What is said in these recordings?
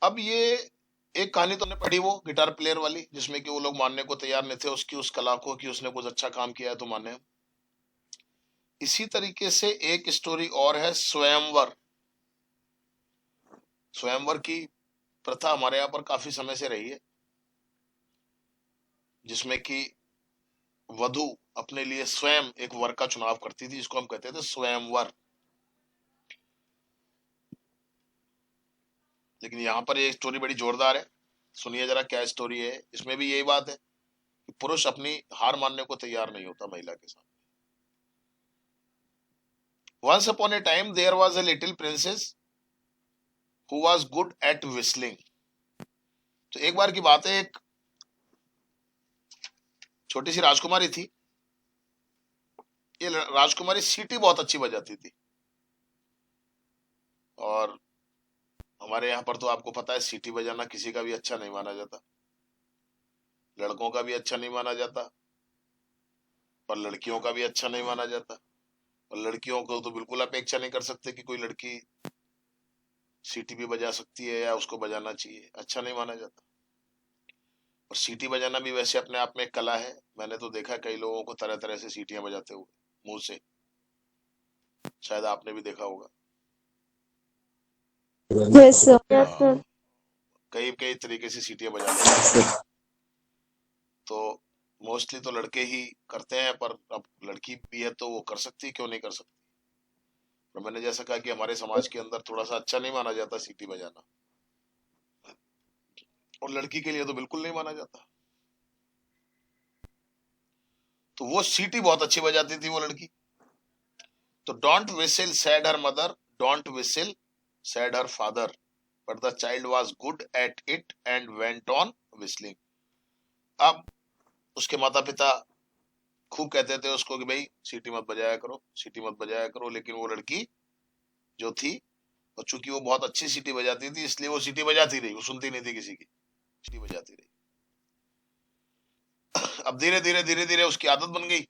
अब ये एक कहानी तुमने पढ़ी वो गिटार प्लेयर वाली, जिसमें कि वो लोग मानने को तैयार नहीं थे उसकी उस कला को कि उसने कुछ अच्छा काम किया है तो माने। इसी तरीके से एक स्टोरी और है स्वयंवर। स्वयंवर की प्रथा हमारे यहाँ पर काफी समय से रही है, जिसमें कि वधु अपने लिए स्वयं एक वर का चुनाव करती थी, जिसको हम कहते थे स्वयंवर। लेकिन यहाँ पर ये स्टोरी बड़ी जोरदार है, सुनिए जरा क्या स्टोरी है। इसमें भी यही बात है कि पुरुष अपनी हार मानने को तैयार नहीं होता महिला के साथ। Once upon a time there was a little princess who was good at whistling. तो एक बार की बात है, एक छोटी सी राजकुमारी थी। ये राजकुमारी सीटी बहुत अच्छी बजाती थी, और हमारे यहाँ पर तो आपको पता है सीटी बजाना किसी का भी अच्छा नहीं माना जाता, लड़कों का भी अच्छा नहीं माना जाता और लड़कियों का भी अच्छा नहीं माना जाता। और लड़कियों को तो बिल्कुल अपेक्षा नहीं कर सकते कि कोई लड़की सीटी भी बजा सकती है या उसको बजाना चाहिए, अच्छा नहीं माना जाता। और सीटी बजाना भी वैसे अपने आप में एक कला है। मैंने तो देखा कई लोगों को तरह तरह से सीटियां बजाते हुए मुंह से, शायद आपने भी देखा होगा। Yes, sir. Yes, हाँ, sir. कई कई तरीके से सीटियां बजा लेते हैं। तो मोस्टली तो लड़के ही करते हैं, पर अब लड़की भी है तो वो कर सकती है, क्यों नहीं कर सकती। और मैंने जैसा कहा कि हमारे समाज के अंदर थोड़ा सा अच्छा नहीं माना जाता सीटी बजाना, और लड़की के लिए तो बिल्कुल नहीं माना जाता। तो वो सीटी बहुत अच्छी बजाती थी वो लड़की। तो don't whistle said her mother, don't whistle said her father, but the child was good at it and went on whistling. अब उसके माता पिता खूब कहते थे उसको कि भाई सीटी मत बजाया करो, सीटी मत बजाया करो, लेकिन वो लड़की जो थी, और चूंकि वो बहुत अच्छी सीटी बजाती थी इसलिए वो सीटी बजाती रही, वो सुनती नहीं थी किसी की, सीटी बजाती रही। अब धीरे धीरे उसकी आदत बन गई।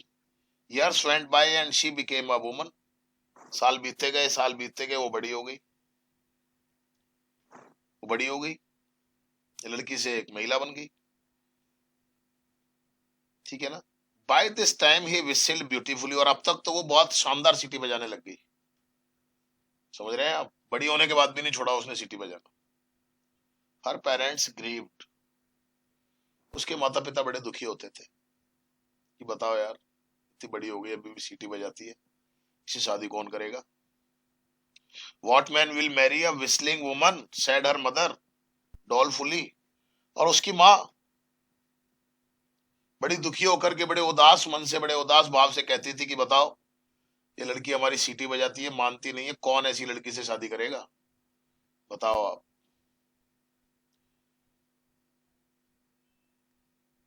Years went by and she became a woman. साल बीतते गए, साल बीतते गए, वो बड़ी हो गई, वो बड़ी हो गई, लड़की से एक महिला बन गई, ठीक है ना। बाय दिस टाइम ही विसिल्ड ब्यूटीफुली, और अब तक तो वो बहुत शानदार सीटी बजाने लग गई। समझ रहे हैं आप, बड़ी होने के बाद भी नहीं छोड़ा उसने सीटी बजाना। हर पेरेंट्स ग्रीव्ड, उसके माता पिता बड़े दुखी होते थे कि बताओ यार, इतनी बड़ी हो गई अभी भी सीटी बजाती है, इसे शादी कौन करेगा। What man will marry a whistling woman, said her mother dolefully। और उसकी माँ बड़ी दुखी होकर के, बड़े उदास मन से, बड़े उदास भाव से कहती थी कि बताओ, ये लड़की हमारी सीटी बजाती है, मानती नहीं है, कौन ऐसी लड़की से शादी करेगा, बताओ आप।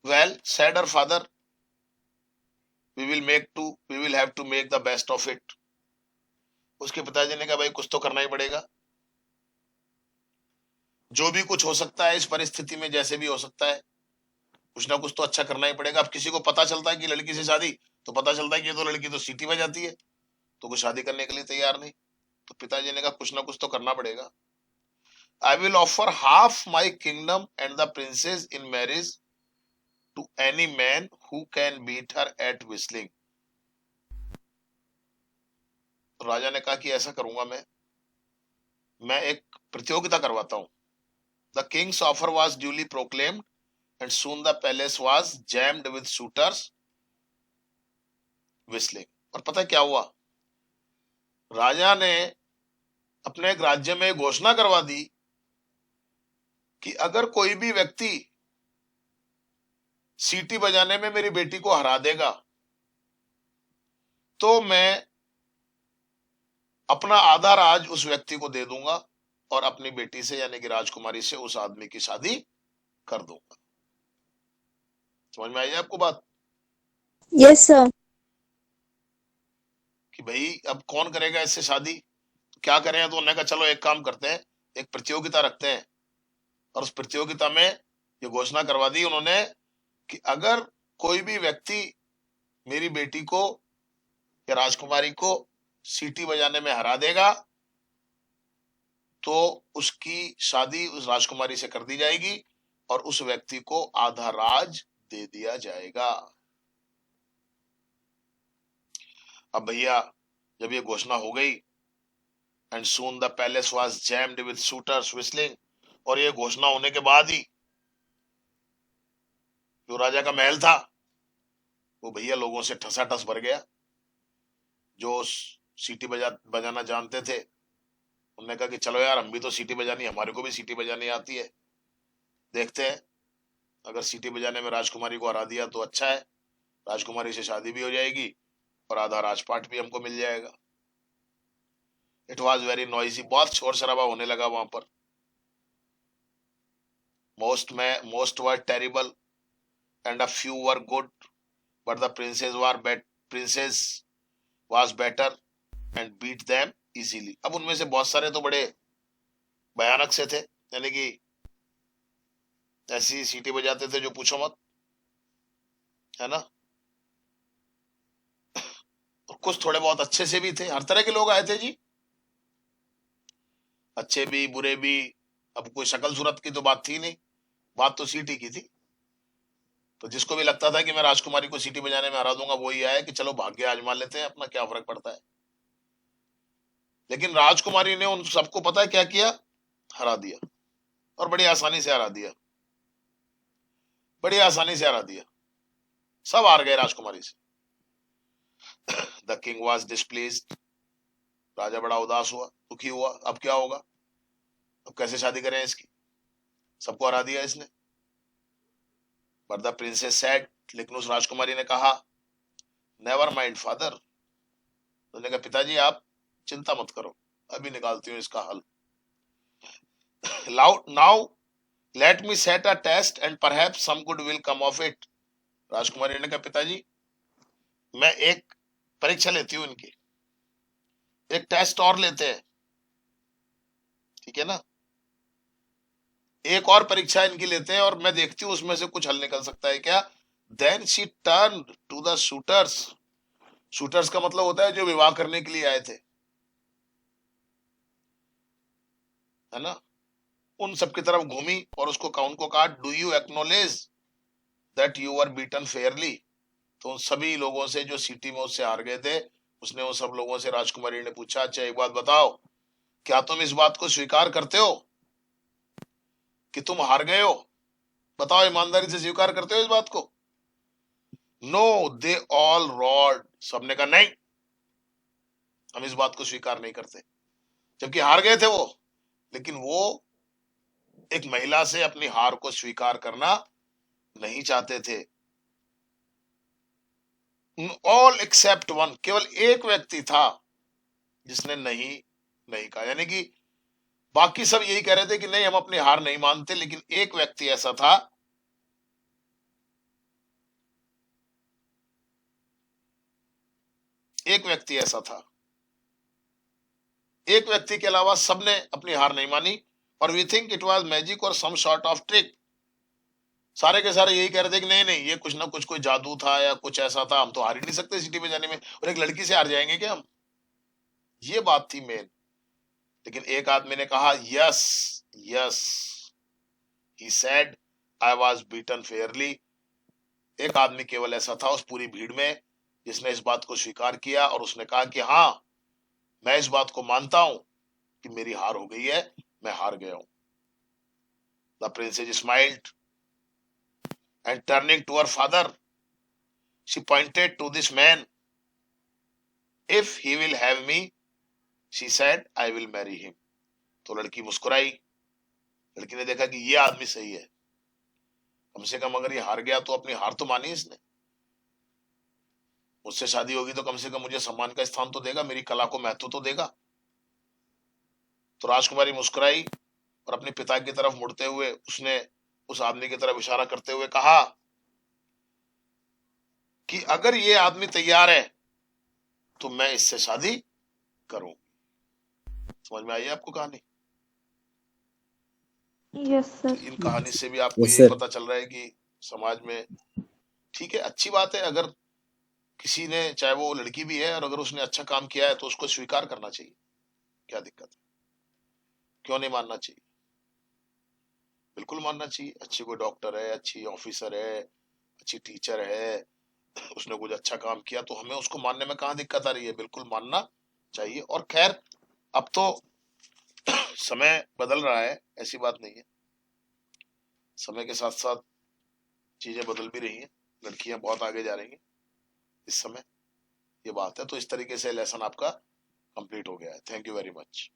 Well said her father, we will have to make the best of it. उसके पिताजी ने कहा भाई कुछ तो करना ही पड़ेगा, जो भी कुछ हो सकता है इस परिस्थिति में, जैसे भी हो सकता है, कुछ ना कुछ तो अच्छा करना ही पड़ेगा। अब किसी को पता चलता है कि लड़की से शादी, तो पता चलता है कि ये तो लड़की तो सीटी बजाती है, तो कोई शादी करने के लिए तैयार नहीं। तो पिताजी ने कहा कुछ ना कुछ तो करना पड़ेगा। I will offer half my kingdom and the princess in marriage to any man who can beat her at whistling. तो राजा ने कहा कि ऐसा करूंगा मैं एक प्रतियोगिता करवाता हूं। The Kings offer was duly proclaimed and soon the palace was jammed with shooters whistling. और पता है क्या हुआ, राजा ने अपने एक राज्य में घोषणा करवा दी कि अगर कोई भी व्यक्ति सीटी बजाने में मेरी बेटी को हरा देगा तो मैं अपना आधा राज उस व्यक्ति को दे दूंगा और अपनी बेटी से यानी कि राजकुमारी से उस आदमी की शादी कर दूंगा। समझ में आई आपको बात Yes, sir. कि भाई अब कौन करेगा इससे शादी, तो क्या करें। तो उन्होंने कहा चलो एक काम करते हैं, एक प्रतियोगिता रखते हैं। और उस प्रतियोगिता में ये घोषणा करवा दी उन्होंने कि अगर कोई भी व्यक्ति मेरी बेटी को या राजकुमारी को सीटी बजाने में हरा देगा तो उसकी शादी उस राजकुमारी से कर दी जाएगी और उस व्यक्ति को आधा राज दे दिया जाएगा। अब भैया जब ये घोषणा हो गई, and soon the palace was jammed with shooters whistling, और ये घोषणा होने के बाद ही जो राजा का महल था वो भैया लोगों से ठसाठस भर गया। जो सीटी बजाना जानते थे उन्होंने कहा कि चलो यार, हम भी तो सीटी बजानी, हमारे को भी सीटी बजानी आती है, देखते हैं, अगर सीटी बजाने में राजकुमारी को हरा दिया तो अच्छा है, राजकुमारी से शादी भी हो जाएगी और आधा राजपाट भी हमको मिल जाएगा। इट वॉज वेरी नॉइजी, बहुत शोर शराबा होने लगा वहां पर। Most were terrible and a few were good, but the princess was better and beat them easily. अब उनमें से बहुत सारे तो बड़े भयानक से थे, यानी कि ऐसी सीटी बजाते थे जो पूछो मत, है ना। और कुछ थोड़े बहुत अच्छे से भी थे, हर तरह के लोग आए थे जी, अच्छे भी बुरे भी। अब कोई शक्ल सूरत की तो बात थी नहीं, बात तो सीटी की थी। तो जिसको भी लगता था कि मैं राजकुमारी को सीटी बजाने में हरा दूंगा, वो ही आया कि चलो भाग्य आजमा लेते हैं अपना, क्या फर्क पड़ता है। लेकिन राजकुमारी ने उन सबको पता है क्या किया, हरा दिया, और बड़ी आसानी से हरा दिया, बड़ी आसानी से हरा दिया, सब हार गए राजकुमारी से। द किंग वॉज डिस्प्लेस्ड, राजा बड़ा उदास हुआ, दुखी हुआ, अब क्या होगा, अब कैसे शादी करें इसकी, सबको हरा दिया इसने। बट द प्रिंसेस सेड, लेकिन उस राजकुमारी ने कहा, नेवर माइंड फादर, उन्होंने कहा पिताजी आप चिंता मत करो, अभी निकालती हूँ इसका हल। Now let me set a test and perhaps some good will come of it. राजकुमारी ने कहा पिताजी मैं एक परीक्षा लेती हूँ इनकी, एक टेस्ट और लेते हैं, ठीक है ना, एक और परीक्षा इनकी लेते हैं और मैं देखती हूँ उसमें से कुछ हल निकल सकता है क्या। Then she turn to the shooters, shooters का मतलब होता है जो विवाह करने के लिए आए थे, है ना, उन सबकी तरफ घूमी और उसको उनको कहा, do you acknowledge that you are beaten fairly. तो उन सभी लोगों से जो सिटी में उससे हार गए थे, उसने उन सब लोगों से राजकुमारी ने पूछा, अच्छा एक बात बताओ, क्या तुम इस बात को स्वीकार करते हो कि तुम हार गए हो, बताओ ईमानदारी से स्वीकार करते हो इस बात को। नो दे ऑल रॉड, सबने कहा नहीं, हम इस बात को स्वीकार नहीं करते, जबकि हार गए थे वो, लेकिन वो एक महिला से अपनी हार को स्वीकार करना नहीं चाहते थे। ऑल एक्सेप्ट वन, केवल एक व्यक्ति था जिसने नहीं नहीं कहा, यानी कि बाकी सब यही कह रहे थे कि नहीं हम अपनी हार नहीं मानते, लेकिन एक व्यक्ति ऐसा था एक व्यक्ति ऐसा था, एक व्यक्ति के अलावा सबने अपनी हार नहीं मानी। और we think it was magic और सम सॉर्ट ऑफ ट्रिक, सारे के सारे यही कह रहे थे कि नहीं नहीं ये कुछ ना कुछ कोई जादू था या कुछ ऐसा था, हम तो हार ही नहीं सकते सिटी में जाने में, और एक लड़की से हार जाएंगे क्या हम, ये बात थी मेन। लेकिन एक आदमी ने कहा, yes yes, he said I was beaten Fairlie. एक आदमी केवल ऐसा था उस पूरी भीड़ में जिसने इस बात को स्वीकार किया और उसने कहा कि हाँ मैं इस बात को मानता हूं कि मेरी हार हो गई है, मैं हार गया हूं। The princess smiled and turning to her father she pointed to this man, if he will have me she said I will marry him. तो लड़की मुस्कुराई, लड़की ने देखा कि ये आदमी सही है, कम से कम अगर ये हार गया तो अपनी हार तो मानी इसने, मुझसे शादी होगी तो कम से कम मुझे सम्मान का स्थान तो देगा, मेरी कला को महत्व तो देगा। तो राजकुमारी मुस्कुराई और अपने पिता की तरफ मुड़ते हुए उसने उस आदमी की तरफ इशारा करते हुए कहा कि अगर ये आदमी तैयार है तो मैं इससे शादी करूं। समझ में आई आपको कहानी। Yes sir. इन कहानी से भी आपको यस यही सर। पता चल रहा है कि समाज में ठीक है, अच्छी बात है, अगर किसी ने, चाहे वो लड़की भी है, और अगर उसने अच्छा काम किया है तो उसको स्वीकार करना चाहिए, क्या दिक्कत है। क्यों नहीं मानना चाहिए? बिल्कुल मानना चाहिए। अच्छी कोई डॉक्टर है, अच्छी ऑफिसर है, अच्छी टीचर है, उसने कुछ अच्छा काम किया तो हमें उसको मानने में कहाँ दिक्कत आ रही है? बिल्कुल मानना चाहिए। और खैर, अब तो समय बदल रहा है, ऐसी बात नहीं है। समय के साथ साथ चीजें बदल भी रही हैं। लड़कियां बहुत आगे जा रही हैं इस समय, ये बात है। तो इस तरीके से लेसन आपका कंप्लीट हो गया है। Thank you very much.